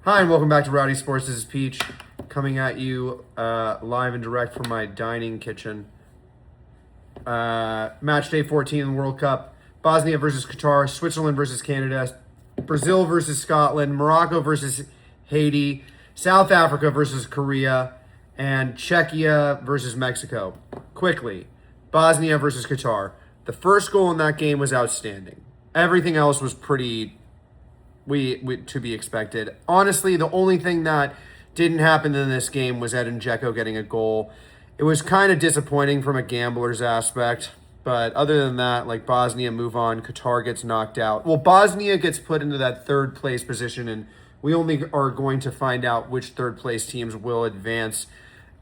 Hi, and welcome back to Rowdy Sports. This is Peach coming at you live and direct from my dining kitchen. Match day 14 in the World Cup. Bosnia versus Qatar, Switzerland versus Canada, Brazil versus Scotland, Morocco versus Haiti, South Africa versus Korea, and Czechia versus Mexico. Quickly, Bosnia versus Qatar. The first goal in that game was outstanding. Everything else was pretty we to be expected. Honestly, the only thing that didn't happen in this game was Edin Dzeko getting a goal. It was kind of disappointing from a gambler's aspect, but other than that, like Bosnia move on, Qatar gets knocked out. Well, Bosnia gets put into that third place position, and we only are going to find out which third place teams will advance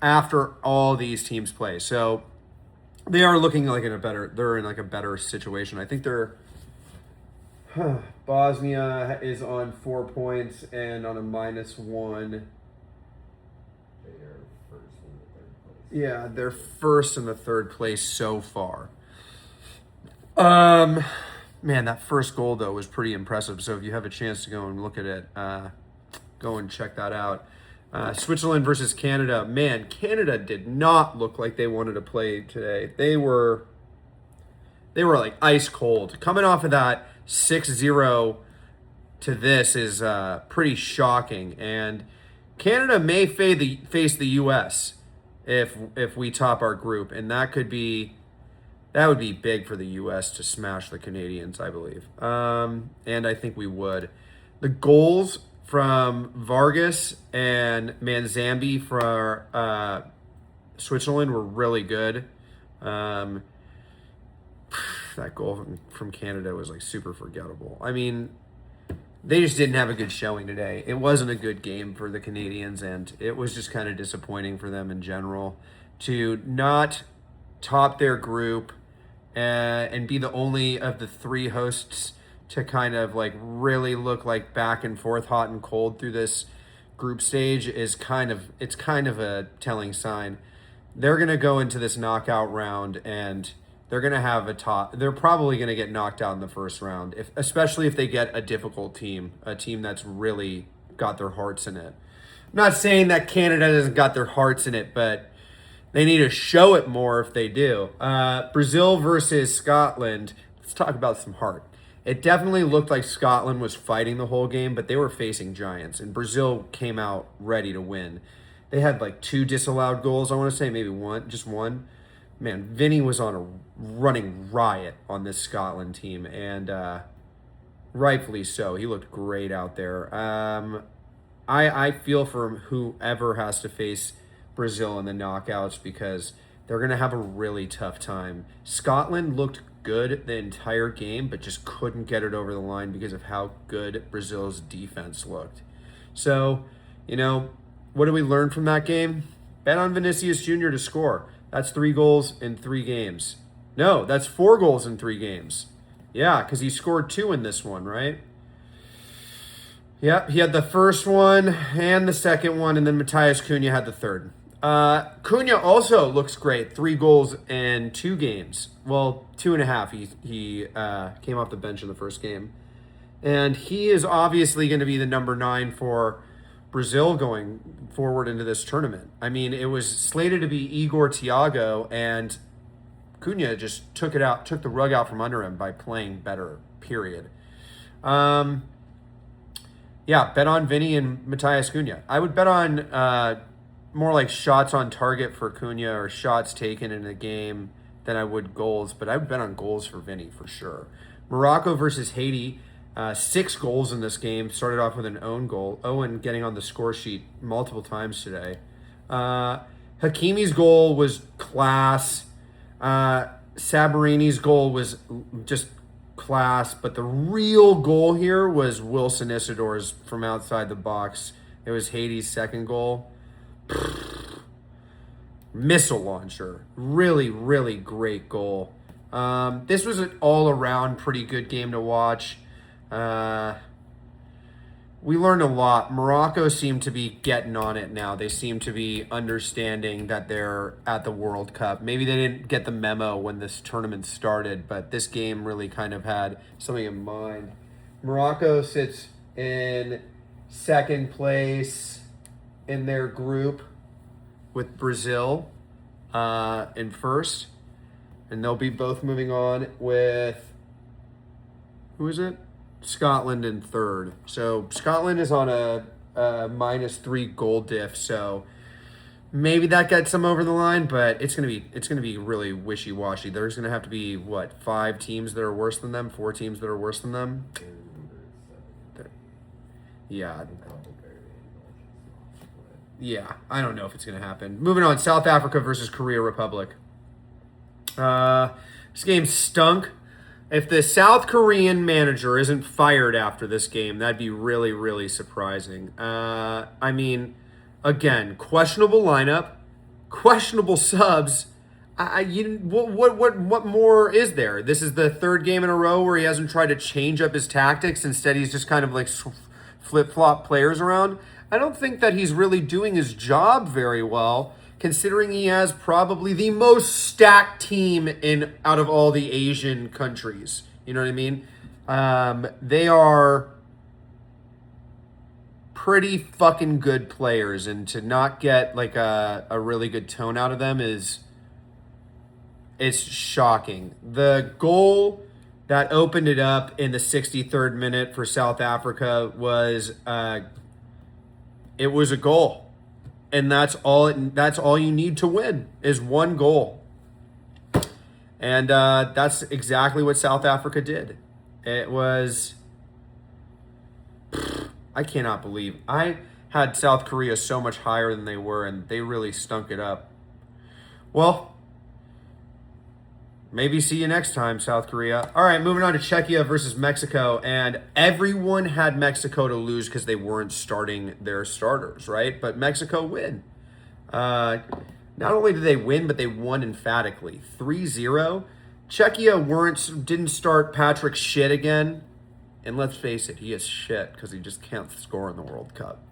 after all these teams play. So they are looking like they're in like a better situation. I think they're Bosnia is on 4 points and on a -1. They are first in the third place. Yeah, they're first in the third place so far. Man, that first goal though was pretty impressive. So if you have a chance to go and look at it, go and check that out. Switzerland versus Canada. Man, Canada did not look like they wanted to play today. They were like ice cold. Coming off of that 6-0 to this is pretty shocking. And Canada may face the U.S. if we top our group, and that would be big for the U.S. to smash the Canadians, I believe. And I think we would. The goals from Vargas and Manzambi for Switzerland were really good. That goal from Canada was like super forgettable. I mean, they just didn't have a good showing today. It wasn't a good game for the Canadians, and it was just kind of disappointing for them in general to not top their group and be the only of the three hosts to kind of like really look like back and forth, hot and cold through this group stage it's kind of a telling sign. They're going to go into this knockout round and they're going to have they're probably going to get knocked out in the first round, especially if they get a difficult team, a team that's really got their hearts in it. I'm not saying that Canada doesn't got their hearts in it, but they need to show it more if they do. Brazil versus Scotland. Let's talk about some heart. It definitely looked like Scotland was fighting the whole game, but they were facing giants, and Brazil came out ready to win. They had like 2 disallowed goals, I want to say, maybe just one. Man, Vinny was on a running riot on this Scotland team, and rightfully so. He looked great out there. I feel for whoever has to face Brazil in the knockouts because they're going to have a really tough time. Scotland looked good the entire game, but just couldn't get it over the line because of how good Brazil's defense looked. So, what did we learn from that game? Bet on Vinicius Jr. to score. That's 3 goals in 3 games. No, that's 4 goals in 3 games. Yeah, because he scored 2 in this one, right? Yep, he had the first one and the second one, and then Matheus Cunha had the third. Cunha also looks great. 3 goals in 2 games. Well, 2.5. He came off the bench in the first game. And he is obviously going to be the number 9 for Brazil going forward into this tournament. I mean, it was slated to be Igor Thiago, and Cunha just took the rug out from under him by playing better, period. Yeah, bet on Vinny and Matheus Cunha. I would bet on more like shots on target for Cunha or shots taken in a game than I would goals, but I would bet on goals for Vinny for sure. Morocco versus Haiti. 6 goals in this game. Started off with an own goal. Owen getting on the score sheet multiple times today. Hakimi's goal was class. Sabarini's goal was just class. But the real goal here was Wilson Isidor's from outside the box. It was Haiti's second goal. Missile launcher. Really, really great goal. This was an all-around pretty good game to watch. We learned a lot. Morocco seemed to be getting on it now. They seem to be understanding that they're at the World Cup. Maybe they didn't get the memo when this tournament started, but this game really kind of had something in mind. Morocco sits in second place in their group with Brazil in first. And they'll be both moving on with, who is it? Scotland in third. So Scotland is on a -3 goal diff. So maybe that gets them over the line, but it's gonna be really wishy-washy. There's gonna have to be 5 teams that are worse than them, 4 teams that are worse than them. Yeah. Yeah, I don't know if it's gonna happen. Moving on, South Africa versus Korea Republic. This game stunk. If the South Korean manager isn't fired after this game, that'd be really, really surprising. I mean, again, questionable lineup, questionable subs. What more is there? This is the third game in a row where he hasn't tried to change up his tactics. Instead, he's just kind of like flip-flop players around. I don't think that he's really doing his job very well, considering he has probably the most stacked team out of all the Asian countries. You know what I mean? They are pretty fucking good players, and to not get like a really good tone out of them it's shocking. The goal that opened it up in the 63rd minute for South Africa was it was a goal. And that's all you need to win is one goal. And that's exactly what South Africa did. It was, I cannot believe. I had South Korea so much higher than they were, and they really stunk it up. Well, maybe see you next time, South Korea. All right, moving on to Czechia versus Mexico. And everyone had Mexico to lose because they weren't starting their starters, right? But Mexico win. Not only did they win, but they won emphatically. 3-0. Czechia didn't start Patrick shit again. And let's face it, he is shit because he just can't score in the World Cup.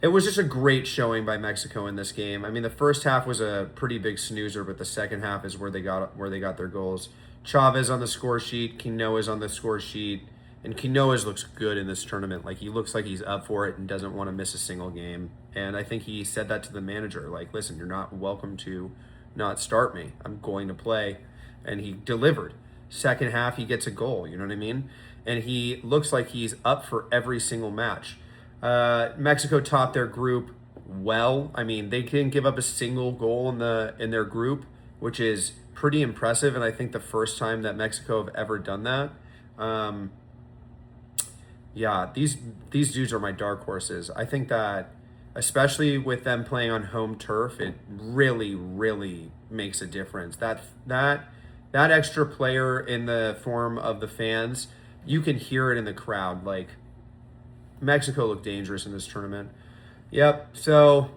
It was just a great showing by Mexico in this game. I mean, the first half was a pretty big snoozer, but the second half is where they got their goals. Chavez on the score sheet, Quinoa's on the score sheet, and Quinoa's looks good in this tournament. Like, he looks like he's up for it and doesn't want to miss a single game. And I think he said that to the manager, like, listen, you're not welcome to not start me. I'm going to play. And he delivered. Second half, he gets a goal, you know what I mean? And he looks like he's up for every single match. Mexico topped their group well. I mean, they didn't give up a single goal in their group, which is pretty impressive, and I think the first time that Mexico have ever done that. Yeah, these dudes are my dark horses. I think that, especially with them playing on home turf, it really, really makes a difference. That extra player in the form of the fans, you can hear it in the crowd. Like, Mexico looked dangerous in this tournament. Yep. So,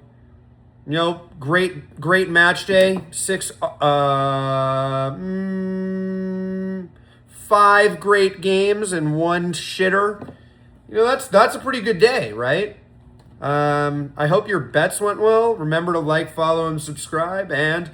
great match day. 5 great games and 1 shitter. That's a pretty good day, right? I hope your bets went well. Remember to like, follow, and subscribe. And